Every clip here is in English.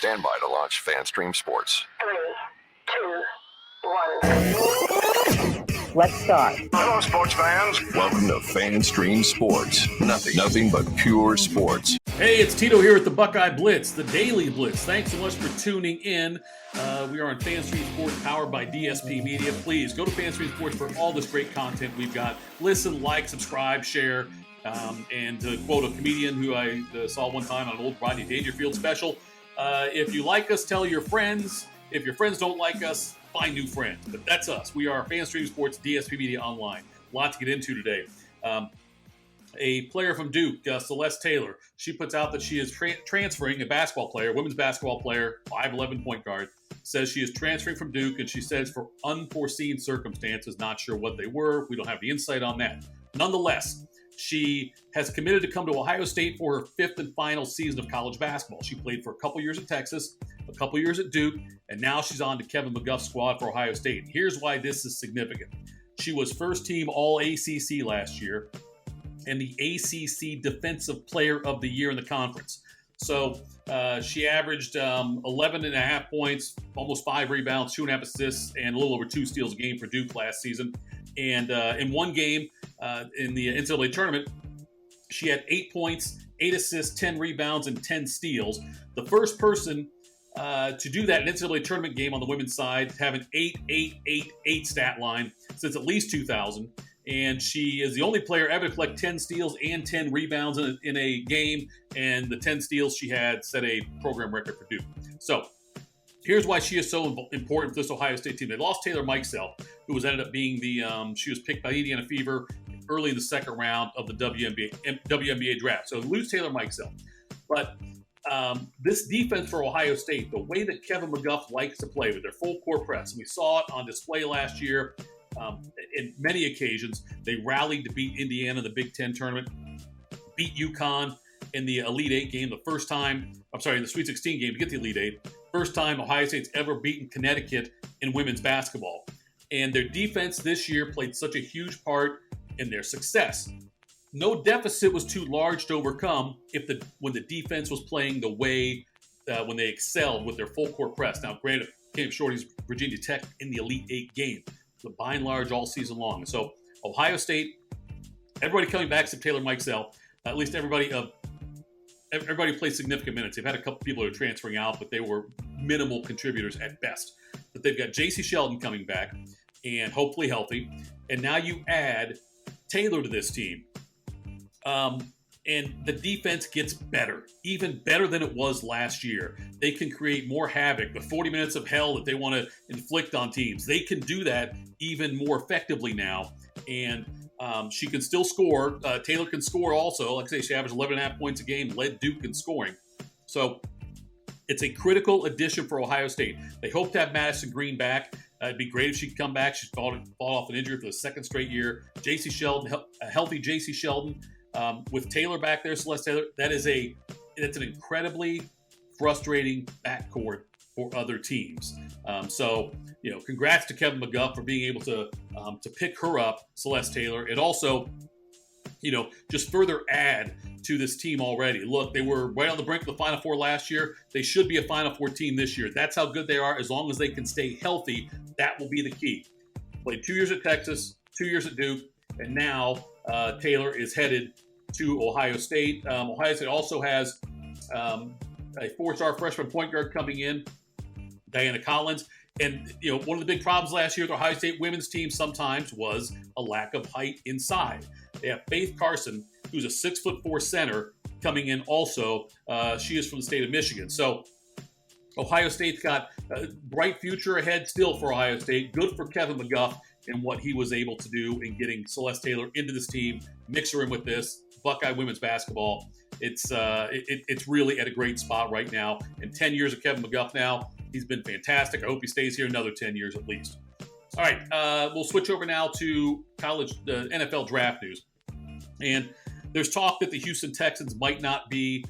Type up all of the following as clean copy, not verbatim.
Stand by to launch FanStream Sports. 3, 2, 1. Let's start. Hello, sports fans. Welcome to FanStream Sports. Nothing but pure sports. Hey, it's Tito here with the Buckeye Blitz, the Daily Blitz. Thanks so much for tuning in. We are on FanStream Sports, powered by DSP Media. Please go to FanStream Sports for all this great content we've got. Listen, like, subscribe, share. And to quote a comedian who I saw one time on an old Rodney Dangerfield special, if you like us, tell your friends. If your friends don't like us, find new friends. But that's us. We are FanStream Sports, DSP Media Online. A lot to get into today. A player from Duke, Celeste Taylor, she puts out that she is transferring, a basketball player, women's basketball player, 5'11" point guard, says she is transferring from Duke, and she says for unforeseen circumstances, not sure what they were. We don't have the insight on that. Nonetheless, she has committed to come to Ohio State for her fifth and final season of college basketball. She played for a couple years at Texas, a couple years at Duke, and now she's on to Kevin McGuff's squad for Ohio State. Here's why this is significant. She was first team All-ACC last year and the ACC Defensive Player of the Year in the conference. So she averaged 11.5 points, almost 5 rebounds, 2.5 assists, and a little over 2 steals a game for Duke last season. And in one game in the NCAA tournament, she had 8 points, 8 assists, 10 rebounds, and 10 steals. The first person to do that in an NCAA tournament game on the women's side, have an 8-8-8-8 stat line since at least 2000. And she is the only player ever to collect 10 steals and 10 rebounds in a game. And the 10 steals she had set a program record for Duke. So here's why she is so important for this Ohio State team. They lost Taylor Mikesell, who ended up being she was picked by Indiana Fever early in the second round of the WNBA draft. So lose Taylor Mikesell. But this defense for Ohio State, the way that Kevin McGuff likes to play with their full court press, and we saw it on display last year in many occasions. They rallied to beat Indiana in the Big Ten tournament, beat UConn in the Elite Eight game, the Sweet 16 game to get the Elite Eight. First time Ohio State's ever beaten Connecticut in women's basketball. And their defense this year played such a huge part in their success. No deficit was too large to overcome when the defense was playing the way when they excelled with their full court press. Now, granted, came short against Virginia Tech in the Elite Eight game, but by and large all season long. So Ohio State, everybody coming back except Taylor Mikesell, at least everybody played significant minutes. They've had a couple people who are transferring out, but they were minimal contributors at best. But they've got J.C. Sheldon coming back and hopefully healthy. And now you add Taylor to this team. And the defense gets better, even better than it was last year. They can create more havoc. The 40 minutes of hell that they want to inflict on teams, they can do that even more effectively now. And she can still score. Taylor can score also. Like I say, she averaged 11.5 points a game, led Duke in scoring. So it's a critical addition for Ohio State. They hope to have Madison Green back. It'd be great if she could come back. She's fallen off an injury for the second straight year. J.C. Sheldon, a healthy J.C. Sheldon. With Taylor back there, Celeste Taylor, that's an incredibly frustrating backcourt for other teams. So, congrats to Kevin McGuff for being able to pick her up, Celeste Taylor. It also, just further add to this team already. Look, they were right on the brink of the Final Four last year. They should be a Final Four team this year. That's how good they are. As long as they can stay healthy, that will be the key. Played 2 years at Texas, 2 years at Duke, and now Taylor is headed to Ohio State. Ohio State also has a 4-star freshman point guard coming in, Diana Collins. And, one of the big problems last year with the Ohio State women's team sometimes was a lack of height inside. They have Faith Carson, who's a 6'4" center, coming in also. She is from the state of Michigan. So Ohio State's got a bright future ahead still for Ohio State. Good for Kevin McGuff and what he was able to do in getting Celeste Taylor into this team, mix her in with this Buckeye women's basketball. It's really at a great spot right now. In 10 years of Kevin McGuff now, he's been fantastic. I hope he stays here another 10 years at least. All right, we'll switch over now to NFL draft news. And there's talk that the Houston Texans might not be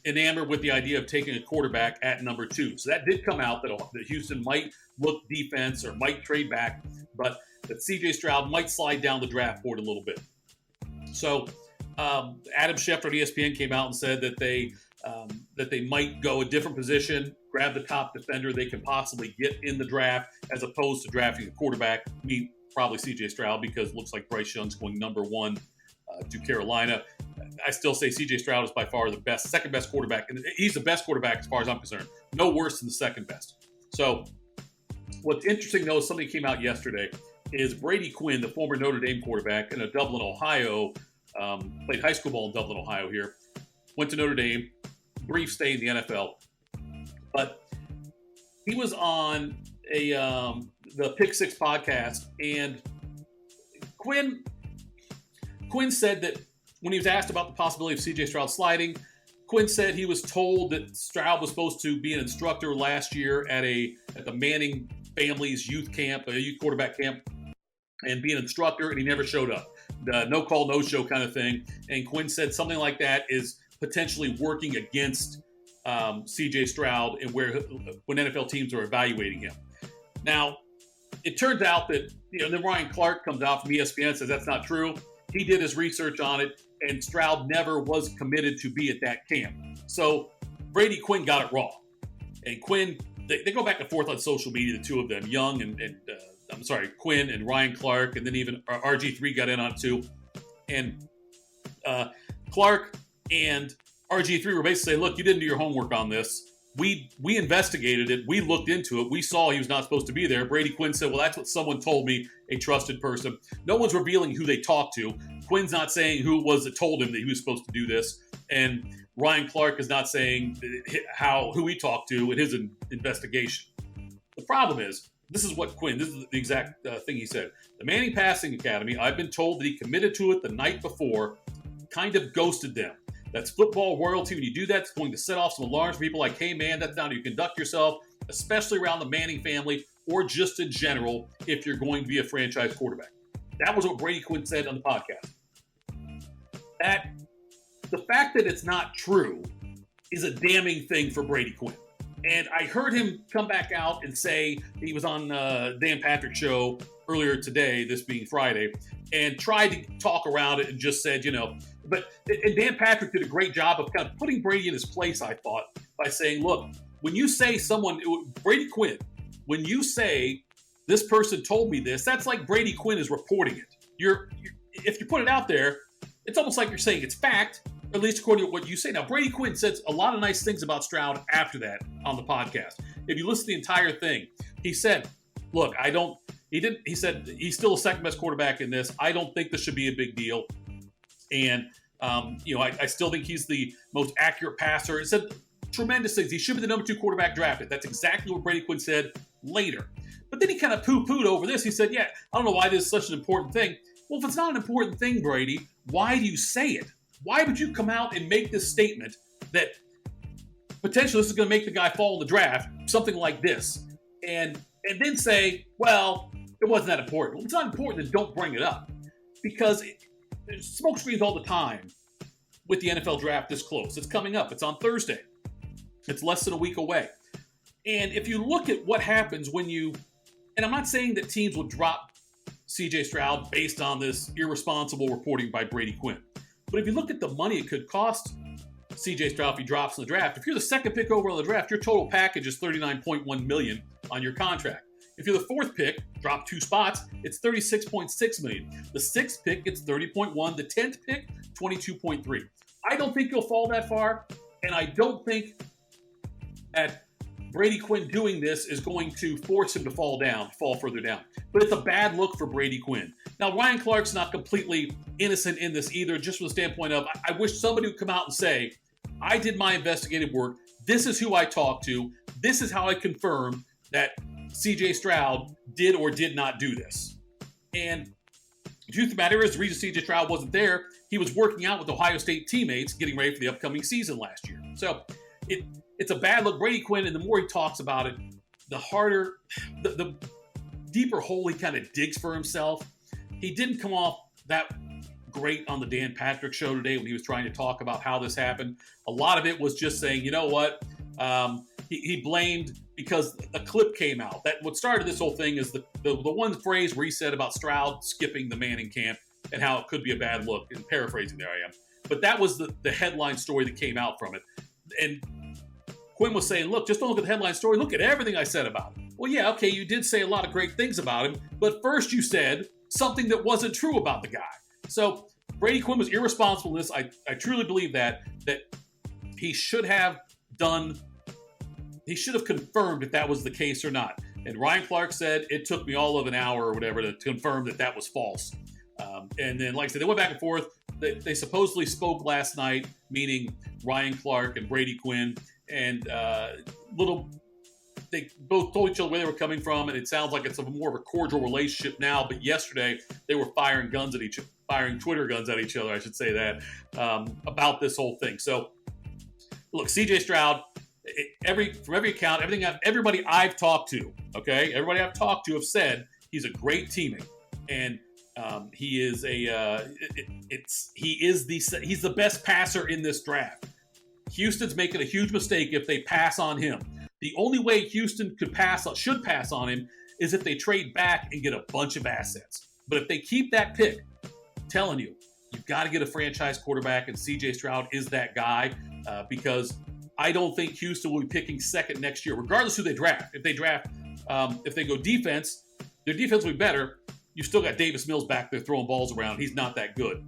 enamored with the idea of taking a quarterback at number 2. So that did come out that Houston might look defense or might trade back, but that C.J. Stroud might slide down the draft board a little bit. So Adam Schefter at ESPN came out and said that they that they might go a different position, grab the top defender they can possibly get in the draft, as opposed to drafting a quarterback. Probably C.J. Stroud, because it looks like Bryce Young's going number 1 to Carolina. I still say C.J. Stroud is by far the second best quarterback, and he's the best quarterback as far as I'm concerned. No worse than the second best. So what's interesting, though, is something came out yesterday, is Brady Quinn, the former Notre Dame quarterback in Dublin, Ohio, played high school ball in Dublin, Ohio here, went to Notre Dame, brief stay in the NFL, but he was on the Pick Six podcast, and Quinn said that when he was asked about the possibility of C.J. Stroud sliding, Quinn said he was told that Stroud was supposed to be an instructor last year at the Manning family's youth camp, a youth quarterback camp, and be an instructor, and he never showed up. The no call, no show kind of thing. And Quinn said something like that is potentially working against C.J. Stroud and when NFL teams are evaluating him. Now, it turns out that, then Ryan Clark comes out from ESPN and says that's not true. He did his research on it, and Stroud never was committed to be at that camp. So Brady Quinn got it wrong. And Quinn, they go back and forth on social media, the two of them, Quinn and Ryan Clark, and then even RG3 got in on it too. And Clark and RG3 were basically saying, look, you didn't do your homework on this. We investigated it. We looked into it. We saw he was not supposed to be there. Brady Quinn said, well, that's what someone told me, a trusted person. No one's revealing who they talked to. Quinn's not saying who it was that told him that he was supposed to do this. And Ryan Clark is not saying who he talked to in his investigation. The problem is, this is the exact thing he said. The Manning Passing Academy, I've been told that he committed to it the night before, kind of ghosted them. That's football royalty. When you do that, it's going to set off some alarms for people like, hey, man, that's not how you conduct yourself, especially around the Manning family or just in general if you're going to be a franchise quarterback. That was what Brady Quinn said on the podcast. The fact that it's not true is a damning thing for Brady Quinn. And I heard him come back out and say he was on Dan Patrick's show earlier today, this being Friday, and tried to talk around it and just said, and Dan Patrick did a great job of kind of putting Brady in his place, I thought, by saying, look, when you say Brady Quinn, when you say this person told me this, that's like Brady Quinn is reporting it. If you put it out there, it's almost like you're saying it's fact, at least according to what you say. Now, Brady Quinn says a lot of nice things about Stroud after that on the podcast. If you listen to the entire thing, he said, look, he said he's still a second best quarterback in this. I don't think this should be a big deal. And, I still think he's the most accurate passer. He said tremendous things. He should be the number 2 quarterback drafted. That's exactly what Brady Quinn said later. But then he kind of poo-pooed over this. He said, I don't know why this is such an important thing. Well, if it's not an important thing, Brady, why do you say it? Why would you come out and make this statement that potentially this is going to make the guy fall in the draft, something like this, and then say, well, it wasn't that important. Well, it's not important, then don't bring it up. Because there's smoke screens all the time with the NFL draft this close. It's coming up. It's on Thursday. It's less than a week away. And if you look at what happens and I'm not saying that teams will drop C.J. Stroud based on this irresponsible reporting by Brady Quinn. But if you look at the money it could cost C.J. Stroud if he drops in the draft, if you're the second pick overall in the draft, your total package is $39.1 million on your contract. If you're the 4th pick, drop 2 spots, it's $36.6 million. The 6th pick, it's $30.1. The 10th pick, $22.3. I don't think you'll fall that far, and I don't think that Brady Quinn doing this is going to force him to fall further down. But it's a bad look for Brady Quinn. Now, Ryan Clark's not completely innocent in this either, just from the standpoint of, I wish somebody would come out and say, I did my investigative work. This is who I talked to. This is how I confirmed that C.J. Stroud did or did not do this. And the truth of the matter is, the reason C.J. Stroud wasn't there, he was working out with Ohio State teammates getting ready for the upcoming season last year. So it's a bad look. Brady Quinn, and the more he talks about it, the deeper hole he kind of digs for himself. He didn't come off that great on the Dan Patrick show today when he was trying to talk about how this happened. A lot of it was just saying, you know what? He blamed because a clip came out. That what started this whole thing is the one phrase where he said about Stroud skipping the Manning camp and how it could be a bad look. And paraphrasing there I am. But that was the headline story that came out from it. And Quinn was saying, look, just don't look at the headline story. Look at everything I said about him. Well, yeah, okay, you did say a lot of great things about him, but first you said something that wasn't true about the guy. So Brady Quinn was irresponsible in this. I truly believe that he should have confirmed if that was the case or not. And Ryan Clark said, it took me all of an hour or whatever to confirm that was false. And then, like I said, they went back and forth. They supposedly spoke last night, meaning Ryan Clark and Brady Quinn, and they both told each other where they were coming from, and it sounds like it's more of a cordial relationship now. But yesterday, they were firing Twitter guns at each other, I should say that, about this whole thing. So, look, C.J. Stroud, from every account, everybody I've talked to, okay, everybody I've talked to have said he's a great teammate, and he's the best passer in this draft. Houston's making a huge mistake if they pass on him. The only way Houston should pass on him is if they trade back and get a bunch of assets. But if they keep that pick, I'm telling you, you've got to get a franchise quarterback, and C.J. Stroud is that guy, because I don't think Houston will be picking second next year, regardless who they draft. If they go defense, their defense will be better. You still got Davis Mills back there throwing balls around. He's not that good.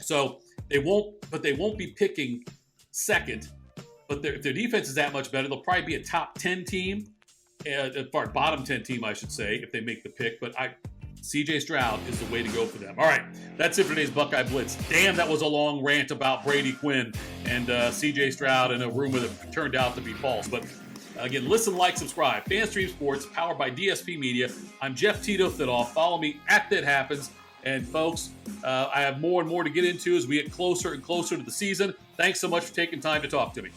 So they won't be picking second. But if their defense is that much better, they'll probably be a top 10 team, bottom 10 team, I should say, if they make the pick. But C.J. Stroud is the way to go for them. All right, that's it for today's Buckeye Blitz. Damn, that was a long rant about Brady Quinn and C.J. Stroud and a rumor that turned out to be false. But again, listen, like, subscribe. FanStream Sports, powered by DSP Media. I'm Jeff Tito Thidoff. Follow me at That Happens. And folks, I have more and more to get into as we get closer and closer to the season. Thanks so much for taking time to talk to me.